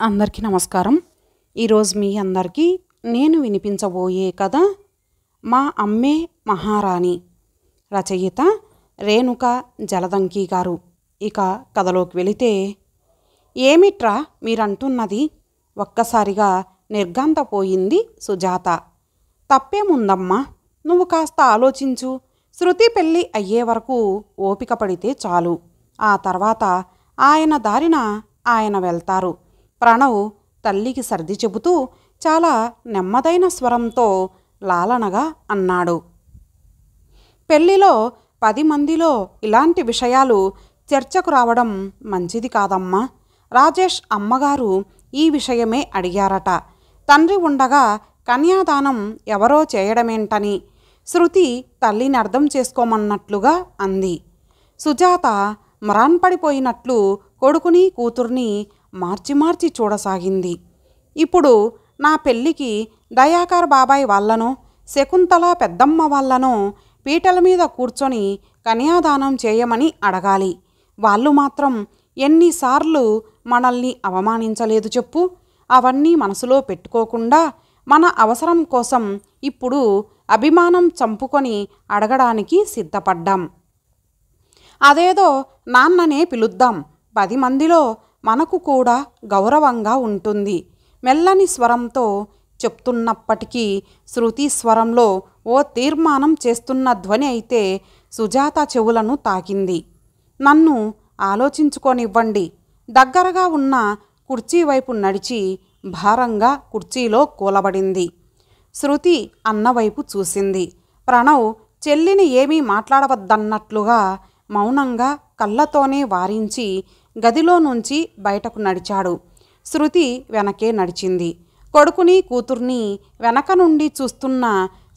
అందరికీ నమస్కారం. ఈరోజు మీ అందరికీ నేను వినిపించబోయే కథ మా అమ్మే మహారాణి. రచయిత రేణుక జలదంకి గారు. ఇక కథలోకి వెళితే, ఏమిట్రా మీరంటున్నది? ఒక్కసారిగా నిర్ఘాంతపోయింది సుజాత. తప్పేముందమ్మా, నువ్వు కాస్త ఆలోచించు. శృతి పెళ్ళి అయ్యే వరకు ఓపిక పడితే చాలు. ఆ తర్వాత ఆయన దారిన ఆయన వెళ్తారు. ప్రణవ్ తల్లికి సర్ది చెబుతూ చాలా నెమ్మదైన స్వరంతో లాలనగా అన్నాడు. పెళ్లిలో 10 మందిలో ఇలాంటి విషయాలు చర్చకు రావడం మంచిది కాదమ్మా. రాజేష్ అమ్మగారు ఈ విషయమే అడిగారట. తండ్రి ఉండగా కన్యాదానం ఎవరో చేయడమేంటని శృతి తల్లిని అర్థం చేసుకోమన్నట్లుగా అంది. సుజాత మ్రాన్పడిపోయినట్లు కొడుకుని కూతుర్ని మార్చి చూడసాగింది. ఇప్పుడు నా పెళ్ళికి దయాకర్ బాబాయ్ వాళ్ళనో శకుంతల పెద్దమ్మ వాళ్ళనో పీటల మీద కూర్చొని కన్యాదానం చేయమని అడగాలి. వాళ్ళు మాత్రం ఎన్నిసార్లు మనల్ని అవమానించలేదు చెప్పు. అవన్నీ మనసులో పెట్టుకోకుండా మన అవసరం కోసం ఇప్పుడు అభిమానం చంపుకొని అడగడానికి సిద్ధపడ్డాం. అదేదో నాన్ననే పిలుద్దాం. 10 మందిలో మనకు కూడా గౌరవంగా ఉంటుంది. మెల్లని స్వరంతో చెప్తున్నప్పటికీ శృతి స్వరంలో ఓ తీర్మానం చేస్తున్న ధ్వని అయితే సుజాత చెవులను తాకింది. నన్ను ఆలోచించుకోనివ్వండి. దగ్గరగా ఉన్న కుర్చీ వైపు నడిచి భారంగా కుర్చీలో కూలబడింది. శృతి అన్నవైపు చూసింది. ప్రణవ్ చెల్లిని ఏమీ మాట్లాడవద్దన్నట్లుగా మౌనంగా కళ్ళతోనే వారించి గదిలో నుంచి బయటకు నడిచాడు. శృతి వెనకే నడిచింది. కొడుకుని కూతుర్ని వెనక నుండి చూస్తున్న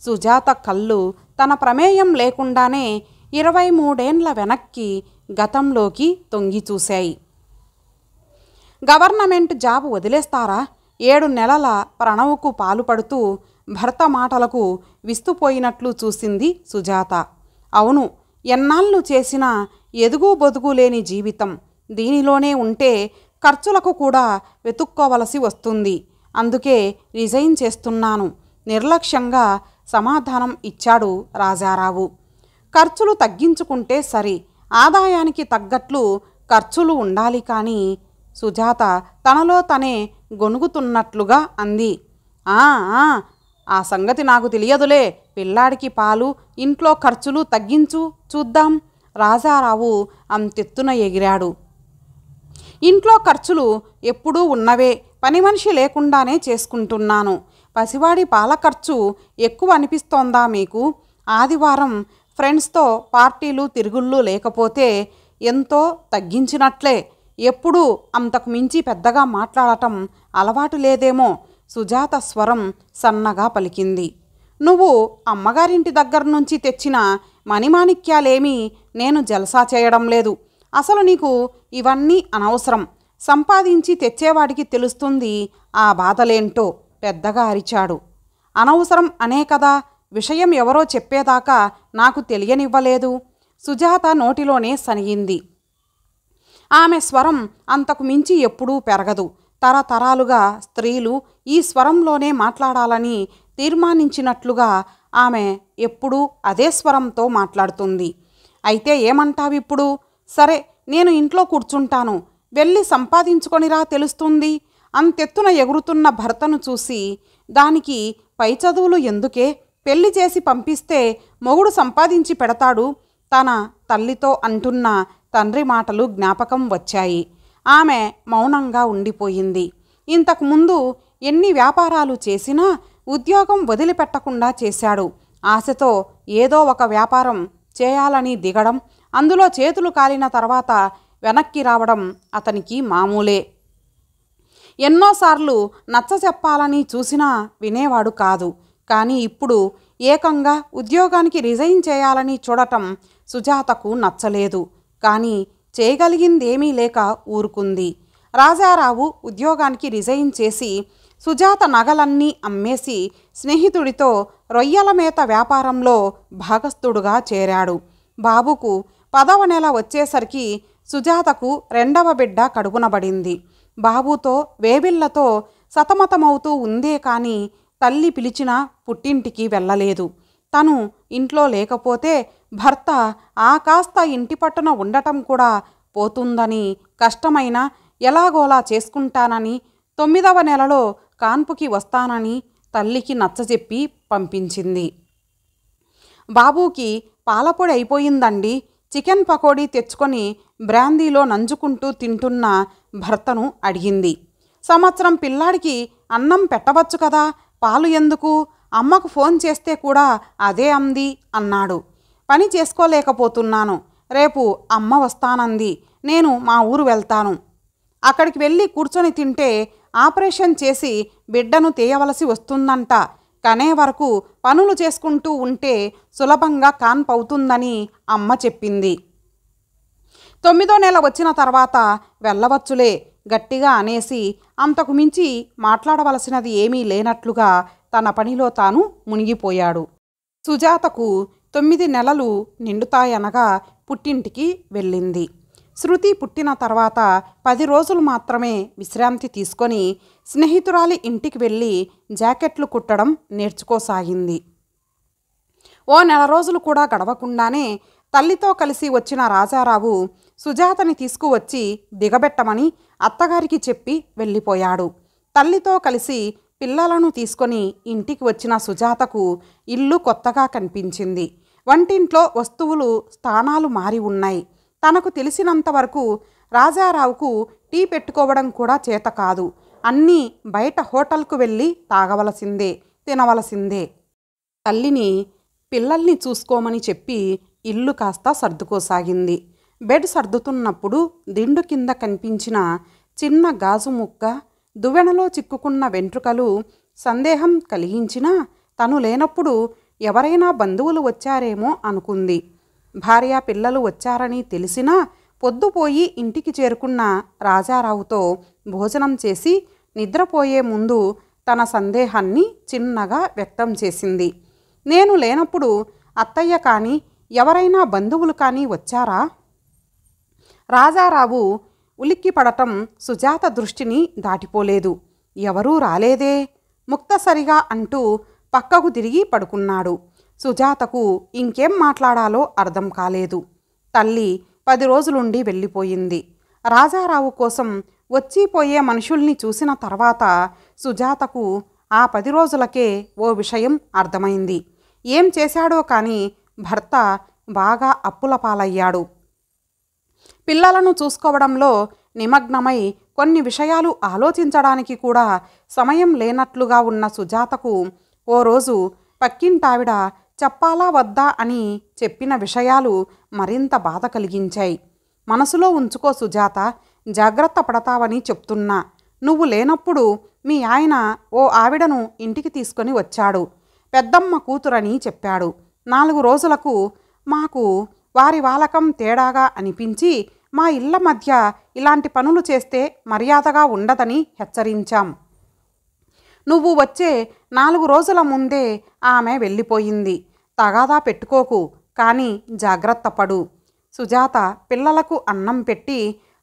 సుజాత కళ్ళు తన ప్రమేయం లేకుండానే 23 ఏండ్ల వెనక్కి గతంలోకి తొంగి చూశాయి. గవర్నమెంట్ జాబ్ వదిలేస్తారా? 7 నెలల ప్రణవ్కు పాలు పడుతూ భర్త మాటలకు విస్తుపోయినట్లు చూసింది సుజాత. అవును, ఎన్నాళ్ళు చేసినా ఎదుగు బొదుగు లేని జీవితం. దీనిలోనే ఉంటే ఖర్చులకు కూడా వెతుక్కోవలసి వస్తుంది. అందుకే రిజైన్ చేస్తున్నాను, నిర్లక్ష్యంగా సమాధానం ఇచ్చాడు రాజారావు. ఖర్చులు తగ్గించుకుంటే సరి, ఆదాయానికి తగ్గట్లు ఖర్చులు ఉండాలి కానీ. సుజాత తనలో తనే గొనుగుతున్నట్లుగా అంది. ఆ సంగతి నాకు తెలియదులే. పిల్లాడికి పాలు, ఇంట్లో ఖర్చులు తగ్గించు చూద్దాం. రాజారావు అంతెత్తున ఎగిరాడు. ఇంట్లో ఖర్చులు ఎప్పుడూ ఉన్నవే. పని మనిషి లేకుండానే చేసుకుంటున్నాను. పసివాడి పాల ఖర్చు ఎక్కువ అనిపిస్తోందా మీకు? ఆదివారం ఫ్రెండ్స్తో పార్టీలు తిరుగుళ్ళు లేకపోతే ఎంతో తగ్గించినట్లే. ఎప్పుడూ అంతకు మించి పెద్దగా మాట్లాడటం అలవాటు లేదేమో. సుజాత స్వరం సన్నగా పలికింది. నువ్వు అమ్మగారింటి దగ్గర నుంచి తెచ్చిన మణిమాణిక్యాలేమీ నేను జల్సా చేయడం లేదు. అసలు నీకు ఇవన్నీ అనవసరం. సంపాదించి తెచ్చేవాడికి తెలుస్తుంది ఆ బాధలేంటో పెద్దగా అరిచాడు. అనవసరం అనే కదా విషయం ఎవరో చెప్పేదాకా నాకు తెలియనివ్వలేదు. సుజాత నోటిలోనే సనిగింది. ఆమె స్వరం అంతకు మించి ఎప్పుడూ పెరగదు. తరతరాలుగా స్త్రీలు ఈ స్వరంలోనే మాట్లాడాలని తీర్మానించినట్లుగా ఆమె ఎప్పుడూ అదే స్వరంతో మాట్లాడుతుంది. అయితే ఏమంటావిప్పుడు? సరే, నేను ఇంట్లో కూర్చుంటాను. వెళ్ళి సంపాదించుకొనిరా తెలుస్తుంది. అంతెత్తున ఎగురుతున్న భర్తను చూసి, దానికి పై చదువులు ఎందుకే? పెళ్లి చేసి పంపిస్తే మొగుడు సంపాదించి పెడతాడు. తన తల్లితో అంటున్న తండ్రి మాటలు జ్ఞాపకం వచ్చాయి. ఆమె మౌనంగా ఉండిపోయింది. ఇంతకుముందు ఎన్ని వ్యాపారాలు చేసినా ఉద్యోగం వదిలిపెట్టకుండా చేశాడు. ఆశతో ఏదో ఒక వ్యాపారం చేయాలని దిగడం, అందులో చేతులు కాలిన తర్వాత వెనక్కి రావడం అతనికి మామూలే. ఎన్నోసార్లు నచ్చ చెప్పాలని చూసినా వినేవాడు కాదు. కానీ ఇప్పుడు ఏకంగా ఉద్యోగానికి రిజైన్ చేయాలని చూడటం సుజాతకు నచ్చలేదు. కానీ చేయగలిగిందేమీ లేక ఊరుకుంది. రాజారావు ఉద్యోగానికి రిజైన్ చేసి సుజాత నగలన్నీ అమ్మేసి స్నేహితుడితో రొయ్యల మేత వ్యాపారంలో భాగస్థుడుగా చేరాడు. బాబుకు 10వ నెల వచ్చేసరికి సుజాతకు రెండవ బిడ్డ కడుపునబడింది. బాబుతో వేవిళ్లతో సతమతమవుతూ ఉందే కాని తల్లి పిలిచినా పుట్టింటికి వెళ్ళలేదు. తను ఇంట్లో లేకపోతే భర్త ఆ కాస్త ఇంటి పట్టున ఉండటం కూడా పోతుందని, కష్టమైనా ఎలాగోలా చేసుకుంటానని, 9వ నెలలో కాన్పుకి వస్తానని తల్లికి నచ్చజెప్పి పంపించింది. బాబుకి పాలపొడి అయిపోయిందండి. చికెన్ పకోడీ తెచ్చుకొని బ్రాందీలో నంజుకుంటూ తింటున్న భర్తను అడిగింది. సంవత్సరం పిల్లాడికి అన్నం పెట్టవచ్చు కదా, పాలు ఎందుకు? అమ్మకు ఫోన్ చేస్తే కూడా అదే అంది అన్నాడు. పని చేసుకోలేకపోతున్నాను. రేపు అమ్మ వస్తానంది. నేను మా ఊరు వెళ్తాను. అక్కడికి వెళ్ళి కూర్చొని తింటే ఆపరేషన్ చేసి బిడ్డను తీయవలసి వస్తుందంట. కనే వరకు పనులు చేసుకుంటూ ఉంటే సులభంగా కాన్పవుతుందని అమ్మ చెప్పింది. 9వ నెల వచ్చిన తర్వాత వెళ్ళవచ్చులే గట్టిగా అనేసి అంతకు మించి మాట్లాడవలసినది ఏమీ లేనట్లుగా తన పనిలో తాను మునిగిపోయాడు. సుజాతకు 9 నెలలు నిండుతాయనగా పుట్టింటికి వెళ్ళింది. శృతి పుట్టిన తర్వాత 10 రోజులు మాత్రమే విశ్రాంతి తీసుకొని స్నేహితురాలి ఇంటికి వెళ్ళి జాకెట్లు కుట్టడం నేర్చుకోసాగింది. ఓ నెల రోజులు కూడా గడవకుండానే తల్లితో కలిసి వచ్చిన రాజారావు సుజాతని తీసుకువచ్చి దిగబెట్టమని అత్తగారికి చెప్పి వెళ్ళిపోయాడు. తల్లితో కలిసి పిల్లలను తీసుకొని ఇంటికి వచ్చిన సుజాతకు ఇల్లు కొత్తగా కనిపించింది. వంటింట్లో వస్తువులు స్థానాలు మారి ఉన్నాయి. తనకు తెలిసినంతవరకు రాజారావుకు టీ పెట్టుకోవడం కూడా చేత కాదు. అన్నీ బయట హోటల్కు వెళ్ళి తాగవలసిందే, తినవలసిందే. తల్లిని పిల్లల్ని చూసుకోమని చెప్పి ఇల్లు కాస్త సర్దుకోసాగింది. బెడ్ సర్దుతున్నప్పుడు దిండు కింద కనిపించిన చిన్న గాజు ముక్క, దువ్వెనలో చిక్కుకున్న వెంట్రుకలు సందేహం కలిగించినా తను లేనప్పుడు ఎవరైనా బంధువులు వచ్చారేమో అనుకుంది. భార్య పిల్లలు వచ్చారని తెలిసినా పొద్దుపోయి ఇంటికి చేరుకున్న రాజారావుతో భోజనం చేసి నిద్రపోయే ముందు తన సందేహాన్ని చిన్నగా వ్యక్తం చేసింది. నేను లేనప్పుడు అత్తయ్య కానీ ఎవరైనా బంధువులు కానీ వచ్చారా? రాజారావు ఉలిక్కిపడటం సుజాత దృష్టిని దాటిపోలేదు. ఎవరూ రాలేదే, ముక్తసరిగా అంటూ పక్కకు తిరిగి పడుకున్నాడు. సుజాతకు ఇంకేం మాట్లాడాలో అర్థం కాలేదు. తల్లి 10 రోజులుండి వెళ్ళిపోయింది. రాజారావు కోసం వచ్చిపోయే మనుషుల్ని చూసిన తర్వాత సుజాతకు ఆ 10 రోజులకే ఓ విషయం అర్థమైంది. ఏం చేశాడో కానీ భర్త బాగా అప్పుల పాలయ్యాడు. పిల్లలను చూసుకోవడంలో నిమగ్నమై కొన్ని విషయాలు ఆలోచించడానికి కూడా సమయం లేనట్లుగా ఉన్న సుజాతకు ఓ రోజు పక్కింటావిడ చెప్పాలా వద్దా అని చెప్పిన విషయాలు మరింత బాధ కలిగించాయి. మనసులో ఉంచుకో సుజాత, జాగ్రత్త పడతావని చెప్తున్నా. నువ్వు లేనప్పుడు మీ ఆయన ఓ ఆవిడను ఇంటికి తీసుకొని వచ్చాడు. పెద్దమ్మ కూతురని చెప్పాడు. 4 రోజులకు మాకు వారి వాలకం తేడాగా అనిపించి మా ఇళ్ల మధ్య ఇలాంటి పనులు చేస్తే మర్యాదగా ఉండదని హెచ్చరించాం. నువ్వు వచ్చే 4 రోజుల ముందే ఆమె వెళ్ళిపోయింది. తగాదా పెట్టుకోకు, కానీ జాగ్రత్త పడు. సుజాత పిల్లలకు అన్నం పెట్టి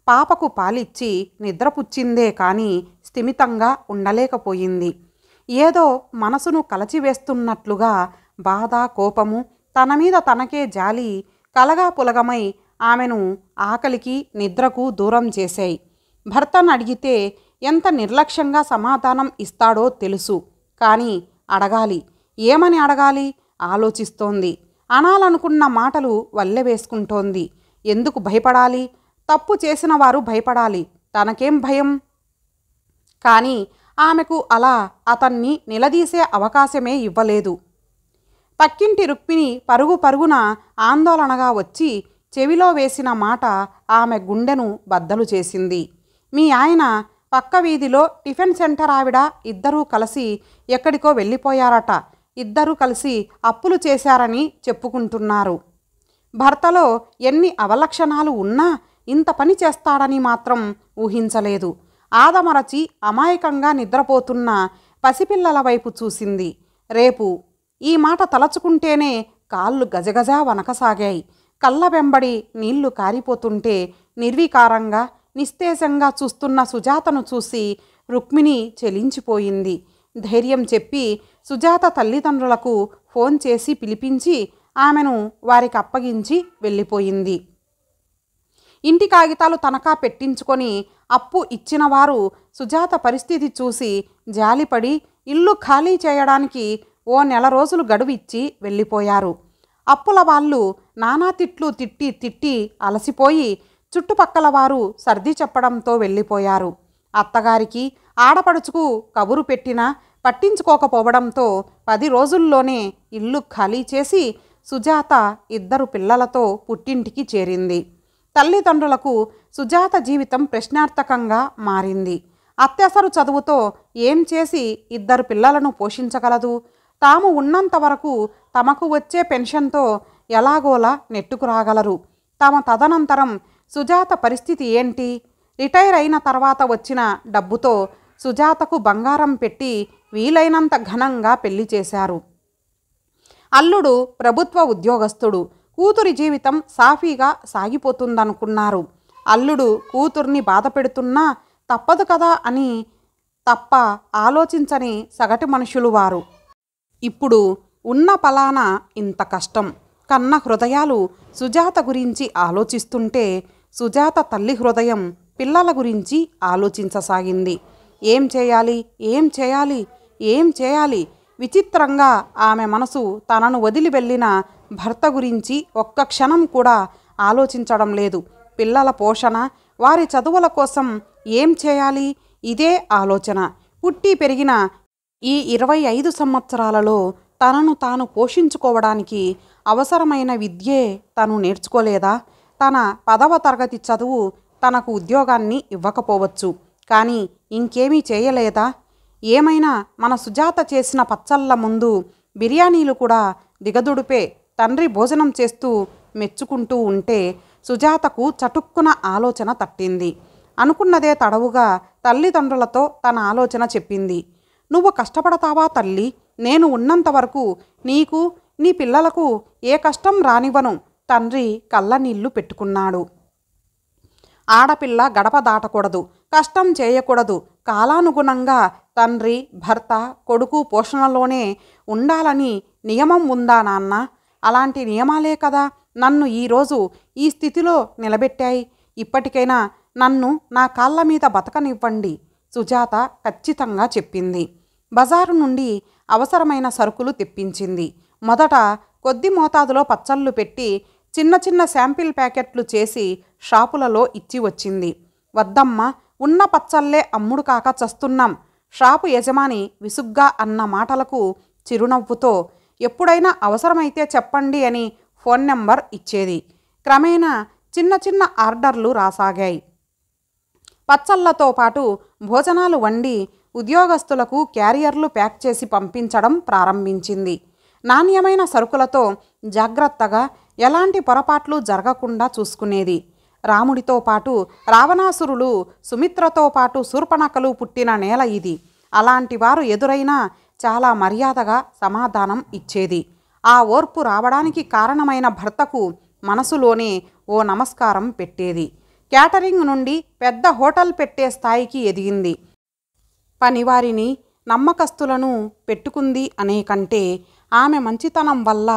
పాపకు పాలిచ్చి నిద్రపుచ్చిందే కానీ స్థిమితంగా ఉండలేకపోయింది. ఏదో మనసును కలచివేస్తున్నట్లుగా బాధ, కోపము, తన మీద తనకే జాలి కలగా పులగమై ఆమెను ఆకలికి నిద్రకు దూరం చేశాయి. భర్తను అడిగితే ఎంత నిర్లక్ష్యంగా సమాధానం ఇస్తాడో తెలుసు, కానీ అడగాలి. ఏమని అడగాలి ఆలోచిస్తోంది. అనాలనుకున్న మాటలు వల్లె వేసుకుంటోంది. ఎందుకు భయపడాలి? తప్పు చేసిన వారు భయపడాలి. తనకేం భయం? కానీ ఆమెకు అలా అతన్ని నిలదీసే అవకాశమే ఇవ్వలేదు. పక్కింటి రుక్మిణి పరుగు పరుగున ఆందోళనగా వచ్చి చెవిలో వేసిన మాట ఆమె గుండెను బద్దలు చేసింది. మీ ఆయన పక్క వీధిలో టిఫిన్ సెంటర్ ఆవిడ ఇద్దరూ కలిసి ఎక్కడికో వెళ్ళిపోయారట. ఇద్దరూ కలిసి అప్పులు చేశారని చెప్పుకుంటున్నారు. భర్తలో ఎన్ని అవలక్షణాలు ఉన్నా ఇంత పని చేస్తాడని మాత్రం ఊహించలేదు. ఆదమరచి అమాయకంగా నిద్రపోతున్న పసిపిల్లల వైపు చూసింది. రేపు ఈ మాట తలచుకుంటేనే కాళ్ళు గజగజ వనకసాగాయి. కళ్ళ వెంబడి నీళ్లు కారిపోతుంటే నిర్వికారంగా నిస్తేజంగా చూస్తున్న సుజాతను చూసి రుక్మిణి చెలించిపోయింది. ధైర్యం చెప్పి సుజాత తల్లిదండ్రులకు ఫోన్ చేసి పిలిపించి ఆమెను వారికి అప్పగించి వెళ్ళిపోయింది. ఇంటి కాగితాలు తనఖా పెట్టించుకొని అప్పు ఇచ్చిన వారు సుజాత పరిస్థితి చూసి జాలిపడి ఇల్లు ఖాళీ చేయడానికి ఓ నెల రోజులు గడువు ఇచ్చి వెళ్ళిపోయారు. అప్పుల వాళ్ళు నానా తిట్లు తిట్టి తిట్టి అలసిపోయి చుట్టుపక్కల వారు సర్ది చెప్పడంతో వెళ్ళిపోయారు. అత్తగారికి ఆడపడుచుకు కబురు పెట్టినా పట్టించుకోకపోవడంతో 10 రోజుల్లోనే ఇల్లు ఖాళీ చేసి సుజాత 2 పిల్లలతో పుట్టింటికి చేరింది. తల్లిదండ్రులకు సుజాత జీవితం ప్రశ్నార్థకంగా మారింది. అత్యవసర చదువుతో ఏం చేసి 2 పిల్లలను పోషించగలదు? తాము ఉన్నంత వరకు తమకు వచ్చే పెన్షన్తో ఎలాగోలా నెట్టుకురాగలరు. తదనంతరం సుజాత పరిస్థితి ఏంటి? రిటైర్ అయిన తర్వాత వచ్చిన డబ్బుతో సుజాతకు బంగారం పెట్టి వీలైనంత ఘనంగా పెళ్లి చేశారు. అల్లుడు ప్రభుత్వ ఉద్యోగస్తుడు. కూతురి జీవితం సాఫీగా సాగిపోతుందనుకున్నారు. అల్లుడు కూతుర్ని బాధ పెడుతున్నా తప్పదు కదా అని తప్ప ఆలోచించని సగటు మనుషులు వారు. ఇప్పుడు ఉన్న పలానా ఇంత కష్టం కన్న హృదయాలు సుజాత గురించి ఆలోచిస్తుంటే సుజాత తల్లి హృదయం పిల్లల గురించి ఆలోచించసాగింది. ఏం చేయాలి ఏం చేయాలి ఏం చేయాలి? విచిత్రంగా ఆమె మనసు తనను వదిలి వెళ్ళిన భర్త గురించి ఒక్క క్షణం కూడా ఆలోచించడం లేదు. పిల్లల పోషణ, వారి చదువుల కోసం ఏం చేయాలి? ఇదే ఆలోచన. పుట్టి పెరిగిన ఈ 25 సంవత్సరాలలో తనను తాను పోషించుకోవడానికి అవసరమైన విద్యే తను నేర్చుకోలేదా? తన 10వ తరగతి చదువు తనకు ఉద్యోగాన్ని ఇవ్వకపోవచ్చు, కానీ ఇంకేమీ చేయలేదా? ఏమైనా మన సుజాత చేసిన పచ్చళ్ళ ముందు బిర్యానీలు కూడా దిగదుడిపే తండ్రి భోజనం చేస్తూ మెచ్చుకుంటూ ఉంటే సుజాతకు చటుక్కున ఆలోచన తట్టింది. అనుకున్నదే తడవుగా తల్లిదండ్రులతో తన ఆలోచన చెప్పింది. నువ్వు కష్టపడతావా తల్లి? నేను ఉన్నంత వరకు నీకు నీ పిల్లలకు ఏ కష్టం రానివ్వను. తండ్రి కళ్ళనీళ్లు పెట్టుకున్నాడు. ఆడపిల్ల గడప దాటకూడదు, కష్టం చేయకూడదు. కాలానుగుణంగా తండ్రి, భర్త, కొడుకు పోషణలోనే ఉండాలని నియమం ఉందా నాన్న? అలాంటి నియమాలే కదా నన్ను ఈరోజు ఈ స్థితిలో నిలబెట్టాయి. ఇప్పటికైనా నన్ను నా కాళ్ళ మీద బతకనివ్వండి, సుజాత ఖచ్చితంగా చెప్పింది. బజారు నుండి అవసరమైన సరుకులు తెప్పించింది. మొదట కొద్ది మోతాదులో పచ్చళ్ళు పెట్టి చిన్న చిన్న శాంపిల్ ప్యాకెట్లు చేసి షాపులలో ఇచ్చి వచ్చింది. వద్దమ్మా, ఉన్న పచ్చళ్ళే అమ్ముడు కాక చస్తున్నాం. షాపు యజమాని విసుగ్గా అన్న మాటలకు చిరునవ్వుతో ఎప్పుడైనా అవసరమైతే చెప్పండి అని ఫోన్ నెంబర్ ఇచ్చేది. క్రమేణా చిన్న చిన్న ఆర్డర్లు రాసాగాయి. పచ్చళ్ళతో పాటు భోజనాలు వండి ఉద్యోగస్తులకు క్యారియర్లు ప్యాక్ చేసి పంపించడం ప్రారంభించింది. నాణ్యమైన సరుకులతో జాగ్రత్తగా ఎలాంటి పొరపాట్లు జరగకుండా చూసుకునేది. రాముడితో పాటు రావణాసురులు, సుమిత్రతో పాటు శూర్పణఖలు పుట్టిన నేల ఇది. అలాంటి వారు ఎదురైనా చాలా మర్యాదగా సమాధానం ఇచ్చేది. ఆ ఓర్పు రావడానికి కారణమైన భర్తకు మనసులోనే ఓ నమస్కారం పెట్టేది. క్యాటరింగ్ నుండి పెద్ద హోటల్ పెట్టే స్థాయికి ఎదిగింది. పనివారిని, నమ్మకస్తులను పెట్టుకుంది అనే కంటే ఆమె మంచితనం వల్ల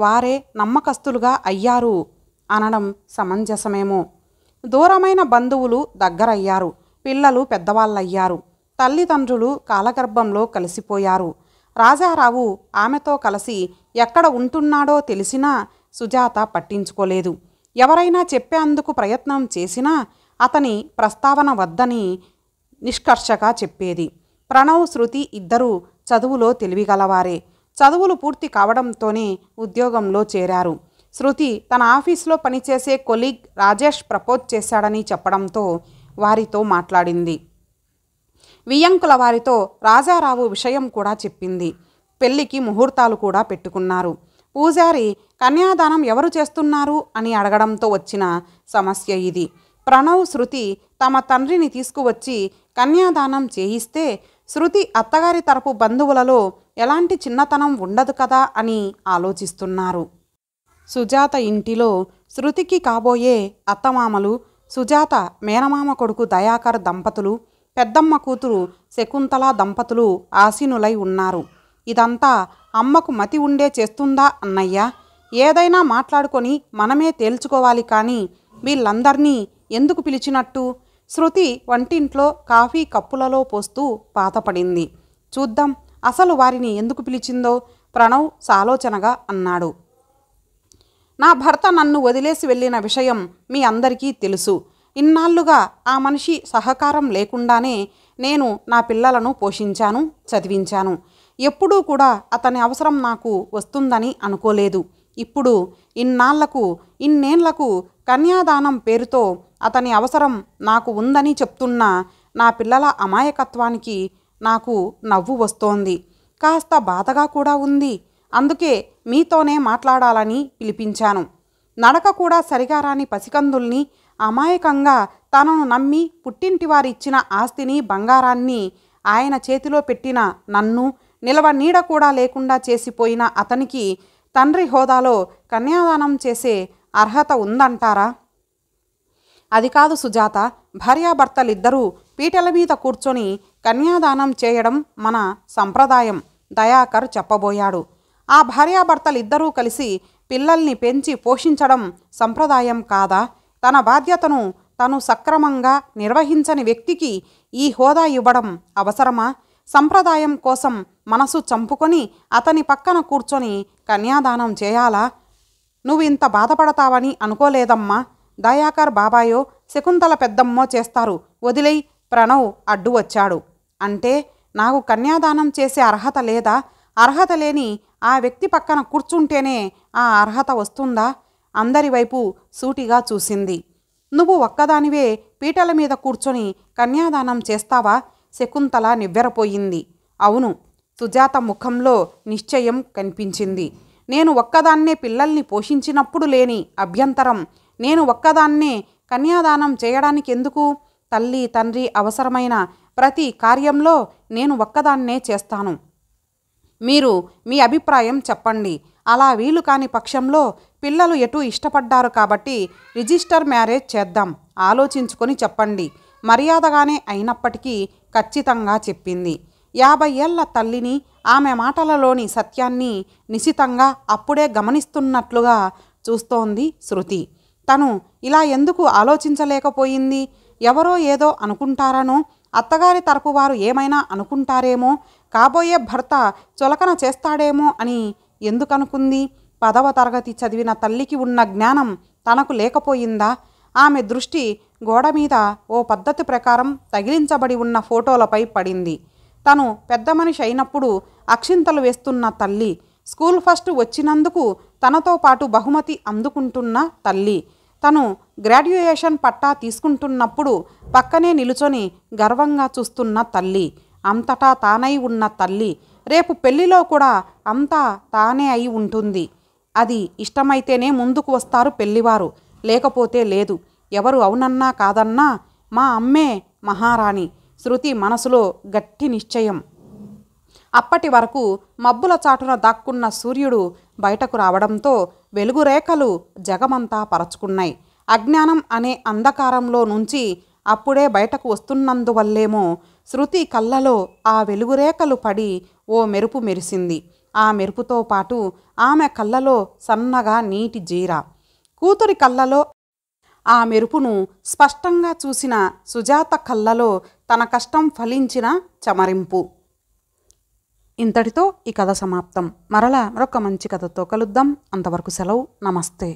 వారే నమ్మకస్తులుగా అయ్యారు అనడం సమంజసమేమో. దూరమైన బంధువులు దగ్గరయ్యారు. పిల్లలు పెద్దవాళ్ళయ్యారు. తల్లిదండ్రులు కాలగర్భంలో కలిసిపోయారు. రాజారావు ఆమెతో కలిసి ఎక్కడ ఉంటున్నాడో తెలిసినా సుజాత పట్టించుకోలేదు. ఎవరైనా చెప్పేందుకు ప్రయత్నం చేసినా అతని ప్రస్తావన వద్దని నిష్కర్షగా చెప్పేది. ప్రణవ్, శృతి ఇద్దరూ చదువులో తెలివిగలవారే. చదువులు పూర్తి కావడంతోనే ఉద్యోగంలో చేరారు. శృతి తన ఆఫీసులో పనిచేసే కొలీగ్ రాజేష్ ప్రపోజ్ చేశాడని చెప్పడంతో వారితో మాట్లాడింది. వియ్యంకుల వారితో రాజారావు విషయం కూడా చెప్పింది. పెళ్లికి ముహూర్తాలు కూడా పెట్టుకున్నారు. పూజారి కన్యాదానం ఎవరు చేస్తున్నారు అని అడగడంతో వచ్చిన సమస్య ఇది. ప్రణవ్, శృతి తమ తండ్రిని తీసుకువచ్చి కన్యాదానం చేయిస్తే శృతి అత్తగారి తరపు బంధువులలో ఎలాంటి చిన్నతనం ఉండదు కదా అని ఆలోచిస్తున్నారు. సుజాత ఇంటిలో శృతికి కాబోయే అత్తమామలు సుజాత మేనమామ కొడుకు దయాకర్ దంపతులు, పెద్దమ్మ కూతురు శకుంతల దంపతులు ఆసీనులై ఉన్నారు. ఇదంతా అమ్మకు మతి ఉండే చేస్తుందా అన్నయ్య? ఏదైనా మాట్లాడుకొని మనమే తేల్చుకోవాలి కానీ వీళ్ళందర్నీ ఎందుకు పిలిచినట్టు? శృతి వంటింట్లో కాఫీ కప్పులలో పోస్తూ పాతపడింది. చూద్దాం అసలు వారిని ఎందుకు పిలిచిందో ప్రణవ్ సాలోచనగా అన్నాడు. నా భర్త నన్ను వదిలేసి వెళ్ళిన విషయం మీ అందరికీ తెలుసు. ఇన్నాళ్లుగా ఆ మనిషి సహకారం లేకుండానే నేను నా పిల్లలను పోషించాను, చదివించాను. ఎప్పుడూ కూడా అతని అవసరం నాకు వస్తుందని అనుకోలేదు. ఇప్పుడు ఇన్నేళ్లకు కన్యాదానం పేరుతో అతని అవసరం నాకు ఉందని చెప్తున్న నా పిల్లల అమాయకత్వానికి నాకు నవ్వు వస్తోంది. కాస్త బాధగా కూడా ఉంది. అందుకే మీతోనే మాట్లాడాలని పిలిపించాను. నడక కూడా సరిగా రాని పసికందుల్ని అమాయకంగా తనను నమ్మి పుట్టింటి వారిచ్చిన ఆస్తిని, బంగారాన్ని ఆయన చేతిలో పెట్టిన నన్ను నిలవ నీడ కూడా లేకుండా చేసిపోయిన అతనికి తండ్రి హోదాలో కన్యాదానం చేసే అర్హత ఉందంటారా? అది కాదు సుజాత, భార్యాభర్తలిద్దరూ పీటల మీద కూర్చొని కన్యాదానం చేయడం మన సంప్రదాయం దయాకర్ చెప్పబోయాడు. ఆ భార్యాభర్తలిద్దరూ కలిసి పిల్లల్ని పెంచి పోషించడం సంప్రదాయం కాదా? తన బాధ్యతను తను సక్రమంగా నిర్వహించని వ్యక్తికి ఈ హోదా ఇవ్వడం అవసరమా? సంప్రదాయం కోసం మనసు చంపుకొని అతని పక్కన కూర్చొని కన్యాదానం చేయాలా? నువ్వు ఇంత బాధపడతావని అనుకోలేదమ్మా. దయాకర్ బాబాయో శకుంతల పెద్దమ్మో చేస్తారు, వదిలేయ్. ప్రణవ్ అడ్డు వచ్చాడు. అంటే నాకు కన్యాదానం చేసే అర్హత లేదా? అర్హత లేని ఆ వ్యక్తి పక్కన కూర్చుంటేనే ఆ అర్హత వస్తుందా? అందరి వైపు సూటిగా చూసింది. నువ్వు ఒక్కదానివే పీటల మీద కూర్చొని కన్యాదానం చేస్తావా? శకుంతల నివ్వెరపోయింది. అవును. సుజాత ముఖంలో నిశ్చయం కనిపించింది. నేను ఒక్కదాన్నే పిల్లల్ని పోషించినప్పుడు లేని అభ్యంతరం నేను ఒక్కదాన్నే కన్యాదానం చేయడానికి ఎందుకు? తల్లి తండ్రి అవసరమైన ప్రతి కార్యంలో నేను ఒక్కదాన్నే చేస్తాను. మీరు మీ అభిప్రాయం చెప్పండి. అలా వీలు కాని పక్షంలో పిల్లలు ఎటు ఇష్టపడ్డారు కాబట్టి రిజిస్టర్ మ్యారేజ్ చేద్దాం. ఆలోచించుకొని చెప్పండి. మర్యాదగానే అయినప్పటికీ ఖచ్చితంగా చెప్పింది. 50 ఏళ్ల తల్లిని ఆమె మాటలలోని సత్యాన్ని నిశితంగా అప్పుడే గమనిస్తున్నట్లుగా చూస్తోంది శృతి. తను ఇలా ఎందుకు ఆలోచించలేకపోయింది? ఎవరో ఏదో అనుకుంటారనో, అత్తగారి తరపు వారు ఏమైనా అనుకుంటారేమో, కాబోయే భర్త చులకన చేస్తాడేమో అని ఎందుకనుకుంది? 10వ తరగతి చదివిన తల్లికి ఉన్న జ్ఞానం తనకు లేకపోయిందా? ఆమె దృష్టి గోడ మీద ఓ పద్ధతి ప్రకారం తగిలించబడి ఉన్న ఫోటోలపై పడింది. తను పెద్ద మనిషి అయినప్పుడు అక్షింతలు వేస్తున్న తల్లి, స్కూల్ ఫస్ట్ వచ్చినందుకు తనతో పాటు బహుమతి అందుకుంటున్న తల్లి, తను గ్రాడ్యుయేషన్ పట్టా తీసుకుంటున్నప్పుడు పక్కనే నిలుచొని గర్వంగా చూస్తున్న తల్లి, అంతటా తానై ఉన్న తల్లి, రేపు పెళ్లిలో కూడా అంతా తానే అయి ఉంటుంది. అది ఇష్టమైతేనే ముందుకు వస్తారు పెళ్లివారు, లేకపోతే లేదు. ఎవరు అవునన్నా కాదన్నా మా అమ్మే మహారాణి. శృతి మనసులో గట్టి నిశ్చయం. అప్పటి వరకు మబ్బుల చాటున దాక్కున్న సూర్యుడు బయటకు రావడంతో వెలుగురేఖలు జగమంతా పరచుకున్నాయి. అజ్ఞానం అనే అంధకారంలో నుంచి అప్పుడే బయటకు వస్తున్నందువల్లేమో శృతి కళ్ళలో ఆ వెలుగురేఖలు పడి ఓ మెరుపు మెరిసింది. ఆ మెరుపుతో పాటు ఆమె కళ్ళలో సన్నగా నీటి జీర. కూతురి కళ్ళలో ఆ మెరుపును స్పష్టంగా చూసిన సుజాత కళ్ళలో తన కష్టం ఫలించిన చమరింపు. ఇంతటితో ఈ కథ సమాప్తం. మరలా మరొక మంచి కథతో కలుద్దాం. అంతవరకు సెలవు. నమస్తే.